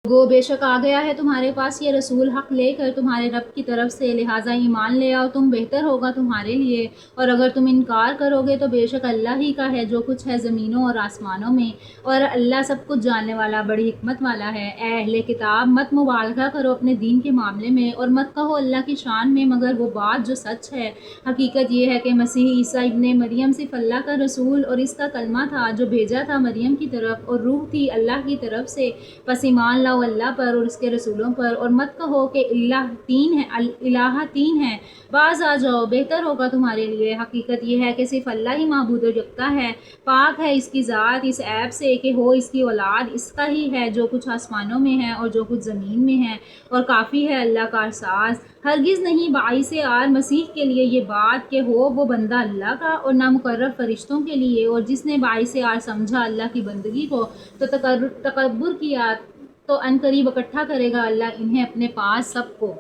गो बेशक आ गया है तुम्हारे पास ये रसूल हक़ लेकर तुम्हारे रब की तरफ से, लिहाजा ईमान ले आओ, तुम बेहतर होगा तुम्हारे लिए। और अगर तुम इनकार करोगे तो बेशक अल्लाह ही का है जो कुछ है ज़मीनों और आसमानों में, और अल्लाह सब कुछ जानने वाला बड़ी हिकमत वाला है। ए अहले किताब, मत मुबालगा करो अपने दीन के मामले में, और मत कहो अल्लाह की शान में मगर वो बात जो सच है। हकीकत ये है कि मसीह ईसा इब्ने मरियम सिर्फ अल्लाह का रसूल और इसका कलमा था जो भेजा था मरियम की तरफ, और रूह थी अल्लाह की तरफ से। बस ईमान लाओ अल्लाह पर और उसके रसूलों पर, और मत कहो कि इलाहा तीन है। बाज आ जाओ, बेहतर होगा तुम्हारे लिए। हकीकत यह है कि सिर्फ अल्लाह ही माबूद यकता है, पाक है इसकी ज़ात इस ऐब से कि हो इसकी औलाद। इसका ही है जो कुछ आसमानों में है और जो कुछ ज़मीन में है, और काफ़ी है अल्लाह का अहसास। हरगिज़ नहीं बाइसे आर मसीह के लिए ये बात कि हो वो बंदा अल्लाह का, और ना मुकर्रब फरिश्तों के लिए। और जिसने बाइसे आर समझा अल्लाह की बंदगी को तो तकब्बुर किया, तो अनकरीब इकट्ठा करेगा अल्लाह इन्हें अपने पास सबको।